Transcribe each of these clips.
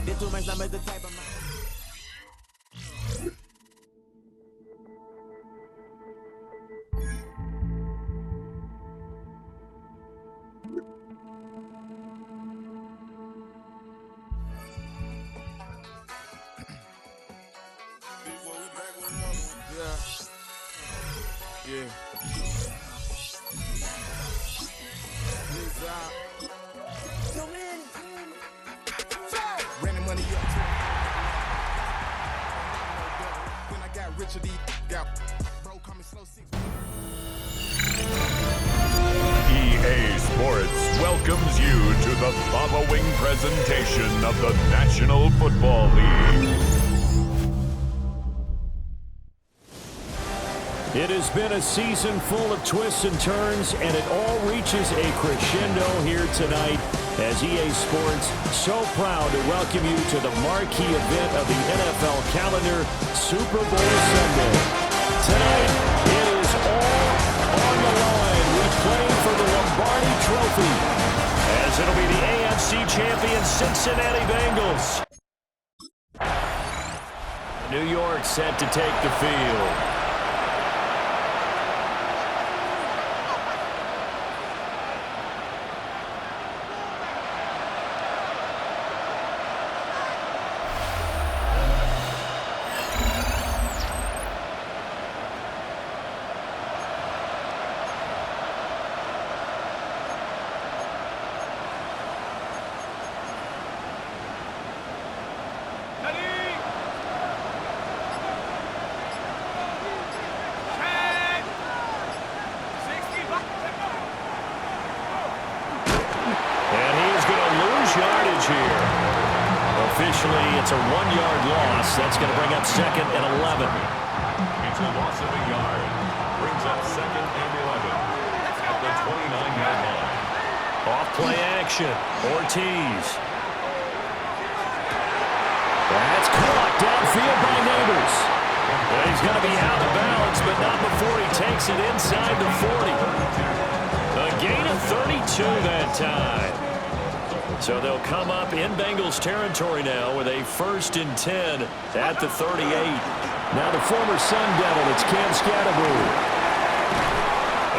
Did too much numbers, the type of man. Yeah. Ran the money up. When I got rich, got bro coming slow 6. EA Sports welcomes you to the following presentation of the National Football League. It has been a season full of twists and turns, and it all reaches a crescendo here tonight as EA Sports so proud to welcome you to the marquee event of the NFL calendar, Super Bowl Sunday. Tonight, it is all on the line. We play for the Lombardi Trophy, as it'll be the AFC champion Cincinnati Bengals. New York set to take the field. Officially, it's a 1-yard loss. That's going to bring up 2nd and 11. It's a loss of a yard. Brings up 2nd and 11 at the 29-yard line. Off play action. Ortiz. That's caught downfield by Neighbors. Well, he's going to be out of bounds, but not before he takes it inside the 40. A gain of 32 that time. So they'll come up in Bengals territory now with a 1st and 10 at the 38. Now the former Sun Devil, it's Cam Scatterbury.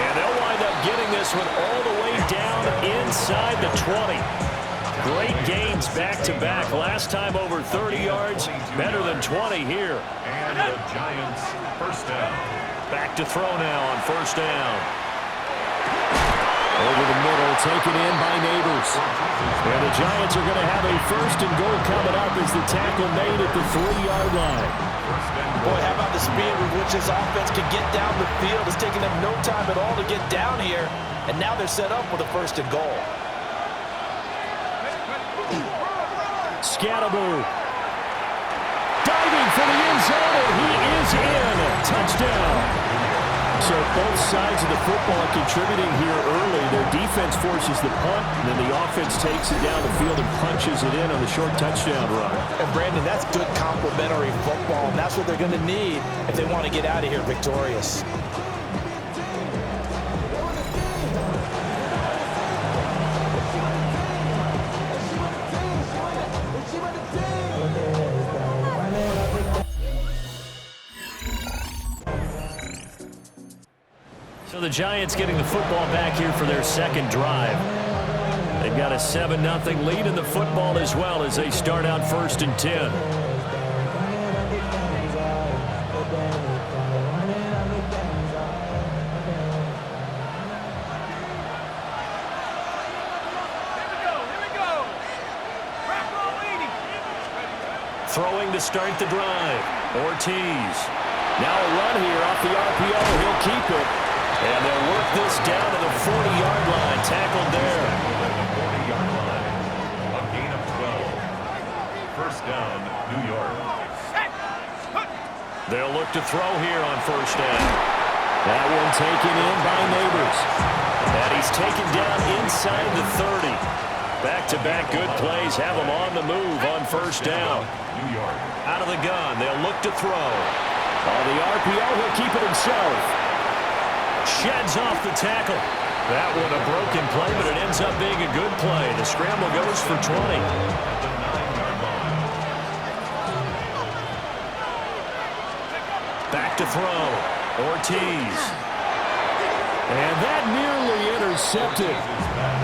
And they'll wind up getting this one all the way down inside the 20. Great gains back-to-back. Last time over 30 yards, better than 20 here. And the Giants, 1st down. Back to throw now on 1st down. Over the middle, taken in by Neighbors. And the Giants are going to have a 1st and goal coming up as the tackle made at the 3-yard line. Boy, how about the speed with which this offense can get down the field? It's taking them no time at all to get down here. And now they're set up with a 1st and goal. Scatterbury. Diving for the end zone, and he is in. Touchdown. So both sides of the football contributing here early. Their defense forces the punt, and then the offense takes it down the field and punches it in on the short touchdown run. And Brandon, that's good complementary football, and that's what they're going to need if they want to get out of here victorious. So the Giants getting the football back here for their 2nd drive. They've got a 7-0 lead in the football as well as they start out 1st and 10. Throwing to start the drive. Ortiz. Now a run here off the RPO. He'll keep it. And they'll work this down to the 40-yard line. Tackled there. At the 40-yard line. A gain of 12. 1st down, New York. They'll look to throw here on 1st down. That one taken in by Neighbors. And he's taken down inside the 30. Back-to-back good plays have him on the move on 1st down. New York. Out of the gun, they'll look to throw. On the RPO, he'll keep it himself. Sheds off the tackle. That one a broken play, but it ends up being a good play. The scramble goes for 20. At the 9-yard line. to throw. Ortiz. And that nearly intercepted.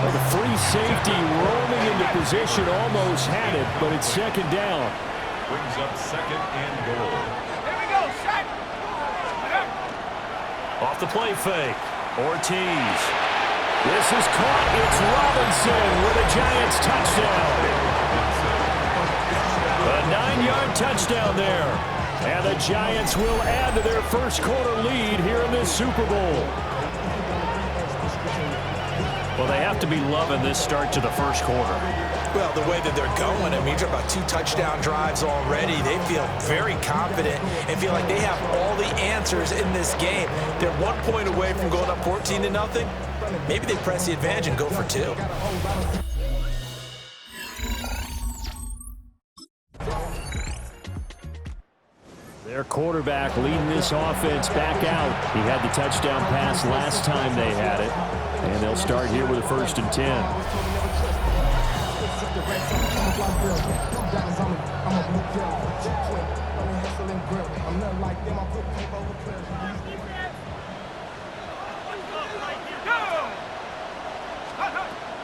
Well, the free safety rolling into position almost had it, but it's second down. Brings up second and goal. Here we go, shot. Off the play fake. Ortiz. This is caught. It's Robinson with a Giants touchdown. A 9-yard touchdown there. And the Giants will add to their first quarter lead here in this Super Bowl. Well, they have to be loving this start to the first quarter. Well, the way that they're going, I mean, you're talking about 2 touchdown drives already. They feel very confident and feel like they have all the answers in this game. They're 1 point away from going up 14-0. Maybe they press the advantage and go for 2. Their quarterback leading this offense back out. He had the touchdown pass last time they had it. And they'll start here with a 1st and 10.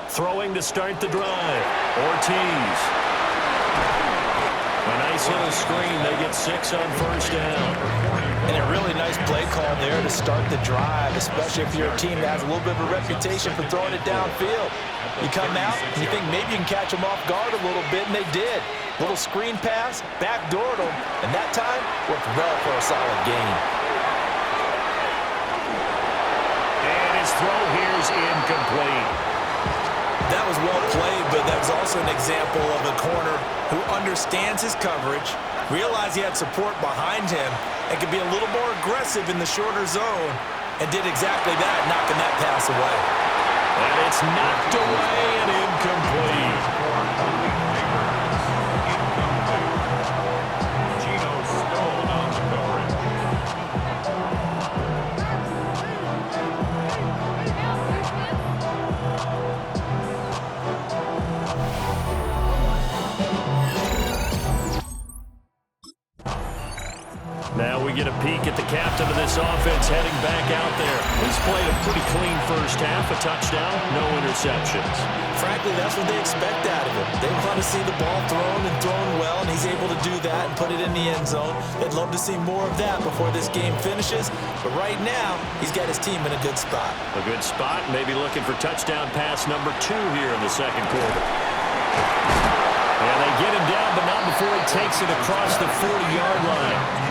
Throwing to start the drive. Ortiz. A nice little screen. They get 6 on 1st down. And a really nice play call there to start the drive, especially if you're a team that has a little bit of a reputation for throwing it downfield. You come out and you think maybe you can catch them off guard a little bit, and they did. Little screen pass, backdoored them, and that time worked well for a solid gain. And his throw here is incomplete. That was well played, but that was also an example of a corner who understands his coverage, realized he had support behind him, and could be a little more aggressive in the shorter zone, and did exactly that, knocking that pass away. And it's knocked away and incomplete. Gino Stone on the coverage. Now we get a peek at the captain of this offense heading back out there. He's played a pretty clean first half, a touchdown, no interceptions. Frankly, that's what they expect out of him. They want to see the ball thrown and thrown well, and he's able to do that and put it in the end zone. They'd love to see more of that before this game finishes, but right now, he's got his team in a good spot. A good spot, maybe looking for touchdown pass number 2 here in the second quarter. And they get him down, but not before he takes it across the 40-yard line.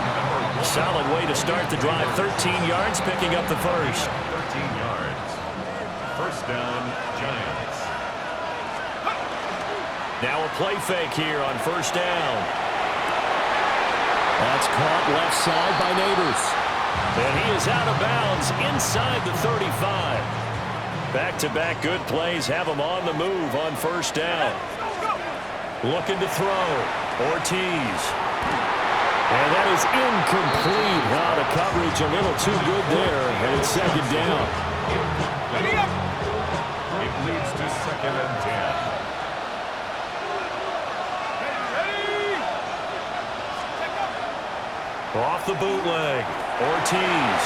Solid way to start the drive. 13 yards, picking up the first. 13 yards. 1st down, Giants. Now a play fake here on 1st down. That's caught left side by Neighbors. And he is out of bounds inside the 35. Back-to-back good plays have him on the move on 1st down. Looking to throw. Ortiz. And that is incomplete. Now the coverage a little too good there, and it's 2nd down. It leads to 2nd and 10. Off the bootleg. Ortiz.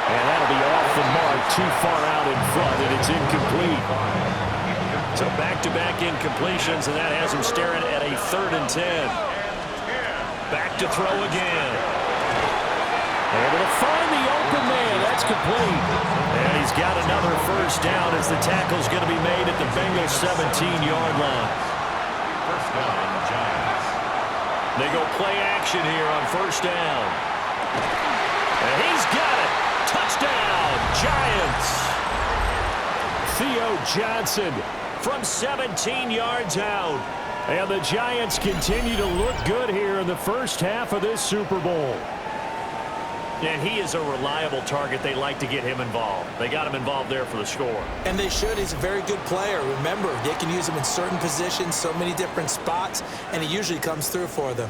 And that'll be off the mark, too far out in front, and it's incomplete. So back-to-back incompletions, and that has him staring at a 3rd and 10. Back to throw again. Able to find the open man. That's complete. And he's got another 1st down as the tackle's going to be made at the Bengals 17-yard line. 1st down, Giants. They go play action here on 1st down. And he's got it. Touchdown, Giants. Theo Johnson from 17 yards out. And the Giants continue to look good here in the first half of this Super Bowl. And he is a reliable target. They like to get him involved. They got him involved there for the score. And they should. He's a very good player. Remember, they can use him in certain positions, so many different spots, and he usually comes through for them.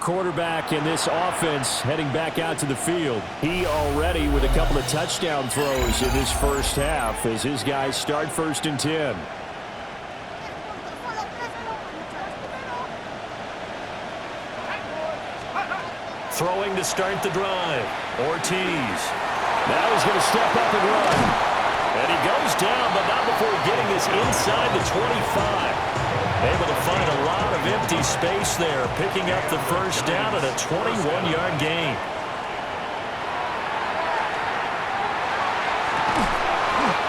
quarterback in this offense heading back out to the field. He already with a couple of touchdown throws in this first half as his guys start 1st and 10. Throwing to start the drive. Ortiz. Now he's going to step up and run. And he goes down, but not before getting this inside the 25. Able to find a lot of empty space there, picking up the first down at a 21-yard gain.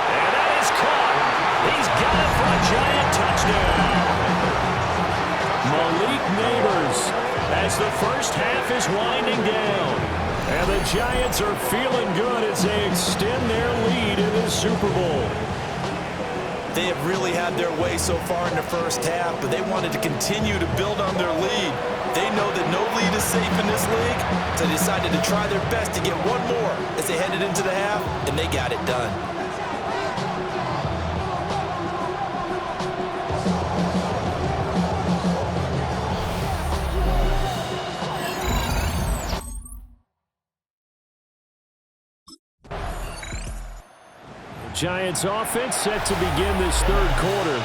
And that is caught. He's got it for a Giant touchdown. Malik Neighbors as the first half is winding down. And the Giants are feeling good as they extend their lead in the Super Bowl. They have really had their way so far in the first half, but they wanted to continue to build on their lead. They know that no lead is safe in this league, so they decided to try their best to get one more as they headed into the half, and they got it done. Giants offense set to begin this third quarter.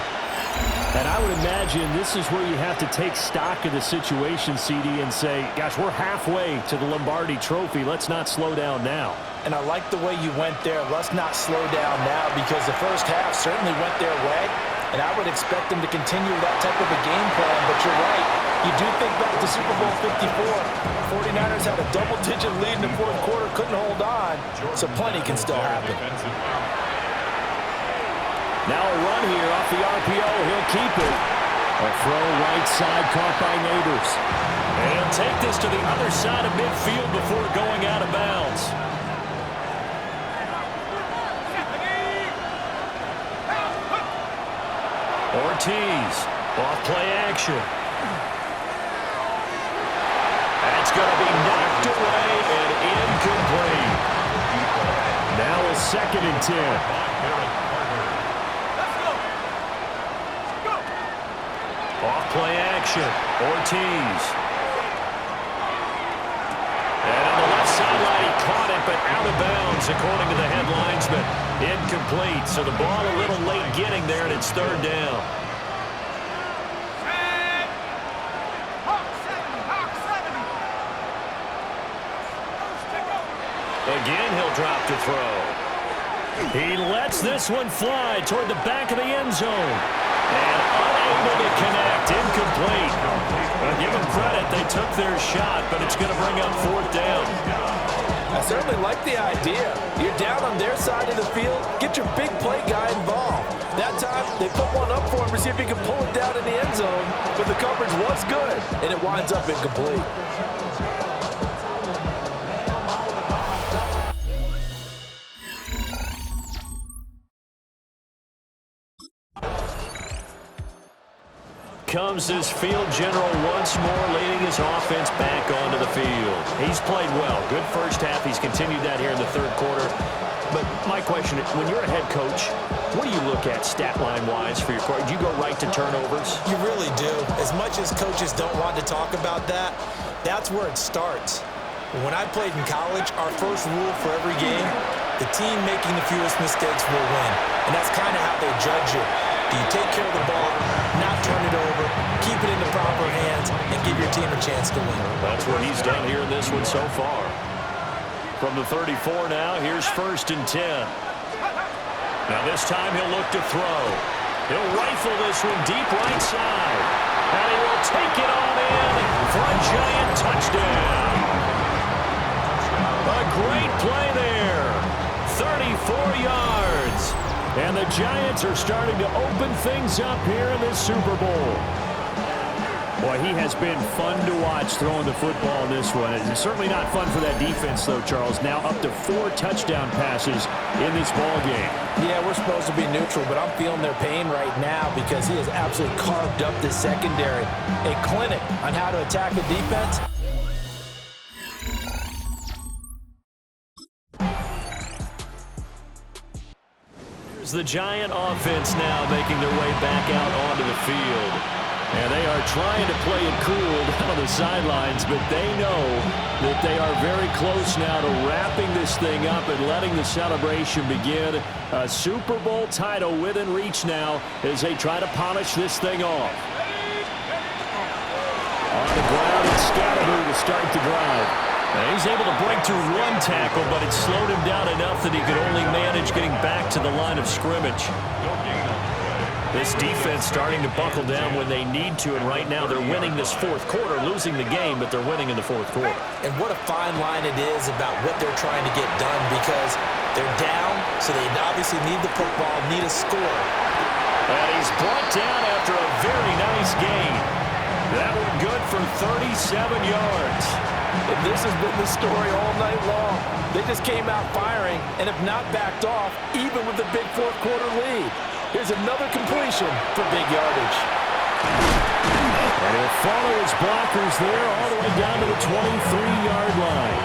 And I would imagine this is where you have to take stock of the situation, CD, and say, gosh, we're halfway to the Lombardi Trophy. Let's not slow down now. And I like the way you went there. Let's not slow down now, because the first half certainly went their way. And I would expect them to continue that type of a game plan. But you're right. You do think back to Super Bowl 54. 49ers had a double-digit lead in the fourth quarter, couldn't hold on. So plenty can still happen. Now a run here off the RPO. He'll keep it. A throw right side caught by Neighbors. And he'll take this to the other side of midfield before going out of bounds. Ortiz, off play action. That's going to be knocked away and incomplete. Now a 2nd and 10. Off-play action. Ortiz. And on the left sideline, he caught it, but out of bounds, according to the head linesman. Incomplete, so the ball a little late getting there, and it's 3rd down. Again, he'll drop to throw. He lets this one fly toward the back of the end zone. And unable to connect, incomplete. Give them credit, they took their shot, but it's going to bring up 4th down. I certainly like the idea. You're down on their side of the field, get your big play guy involved. That time, they put one up for him to see if he can pull it down in the end zone, but the coverage was good, and it winds up incomplete. Comes this field general once more, leading his offense back onto the field. He's played well. Good first half. He's continued that here in the third quarter. But my question is, when you're a head coach, what do you look at stat line-wise for your quarterback? Do you go right to turnovers? You really do. As much as coaches don't want to talk about that, that's where it starts. When I played in college, our first rule for every game, the team making the fewest mistakes will win. And that's kind of how they judge you. Do you take care of the ball, not turn it over, keep it in the proper hands, and give your team a chance to win? That's what he's done here in this one so far. From the 34 now, here's 1st and 10. Now this time he'll look to throw. He'll rifle this one deep right side. And he will take it on in for a Giant touchdown. A great play there. 34 yards. And the Giants are starting to open things up here in this Super Bowl. Boy, he has been fun to watch throwing the football in this one. It's certainly not fun for that defense, though, Charles. Now up to 4 touchdown passes in this ball game. Yeah, we're supposed to be neutral, but I'm feeling their pain right now because he has absolutely carved up the secondary. A clinic on how to attack the defense. The Giant offense now making their way back out onto the field. And they are trying to play it cool down on the sidelines, but they know that they are very close now to wrapping this thing up and letting the celebration begin. A Super Bowl title within reach now as they try to polish this thing off. On the ground, it's Scatterby to start the drive. And he's able to break through one tackle, but it slowed him down enough that he could only manage getting back to the line of scrimmage. This defense starting to buckle down when they need to, and right now they're winning this fourth quarter, losing the game, but they're winning in the fourth quarter. And what a fine line it is about what they're trying to get done, because they're down, so they obviously need the football, need a score. And he's brought down after a very nice gain. That one good for 37 yards. And this has been the story all night long. They just came out firing and have not backed off, even with the big fourth quarter lead. Here's another completion for big yardage. And he'll follow his blockers there all the way down to the 23-yard line.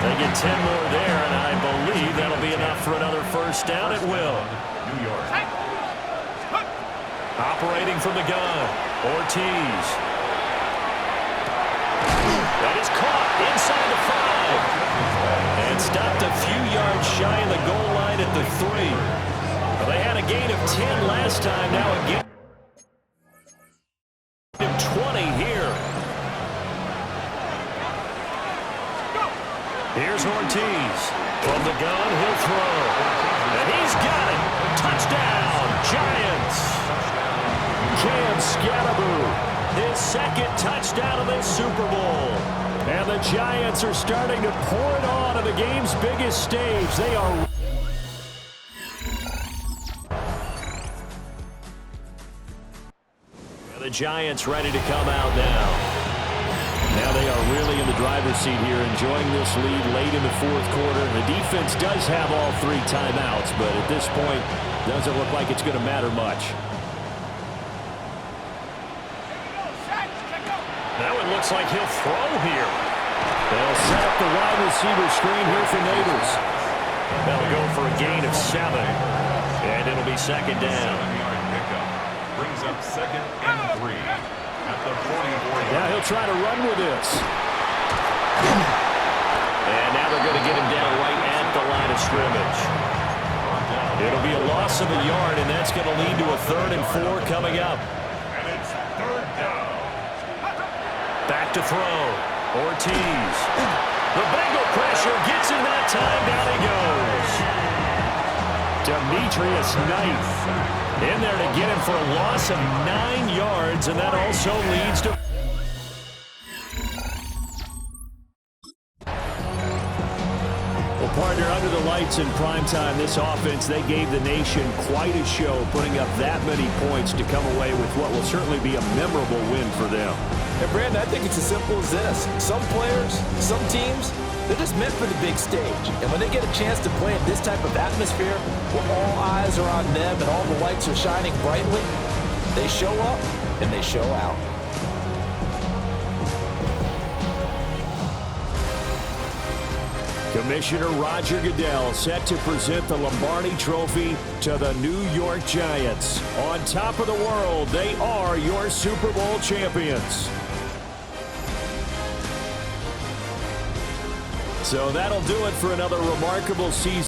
They get 10 more there, and I believe that'll be enough for another first down. It will. New York. Operating from the gun, Ortiz. That is caught inside the 5. And stopped a few yards shy of the goal line at the 3. Well, they had a gain of 10 last time. Now a gain of 20 here. Here's Ortiz. From the gun, he'll throw. And he's got it. Touchdown, Giants. Cam Scatterby, his second touchdown of this Super Bowl. And the Giants are starting to pour it on the game's biggest stage. They are... The Giants ready to come out now. Now they are really in the driver's seat here, enjoying this lead late in the fourth quarter. The defense does have all 3 timeouts, but at this point, doesn't look like it's going to matter much. That one looks like he'll throw here. They'll set up the wide receiver screen here for Neighbors. They'll go for a gain of 7, and it'll be second down. Brings up 2nd and 3 at the 44. Now he'll try to run with this. And now they're going to get him down right at the line of scrimmage. It'll be a loss of a yard, and that's going to lead to a 3rd and 4 coming up. And it's 3rd down. Back to throw. Ortiz. The Bengal pressure gets him that time. Down he goes. Demetrius Knight in there to get him for a loss of 9 yards, and that also leads to... Well, partner, under the lights in primetime, this offense, they gave the nation quite a show, putting up that many points to come away with what will certainly be a memorable win for them. And Brandon, I think it's as simple as this. Some players, some teams, they're just meant for the big stage. And when they get a chance to play in this type of atmosphere, where all eyes are on them and all the lights are shining brightly, they show up and they show out. Commissioner Roger Goodell set to present the Lombardi Trophy to the New York Giants. On top of the world, they are your Super Bowl champions. So that'll do it for another remarkable season.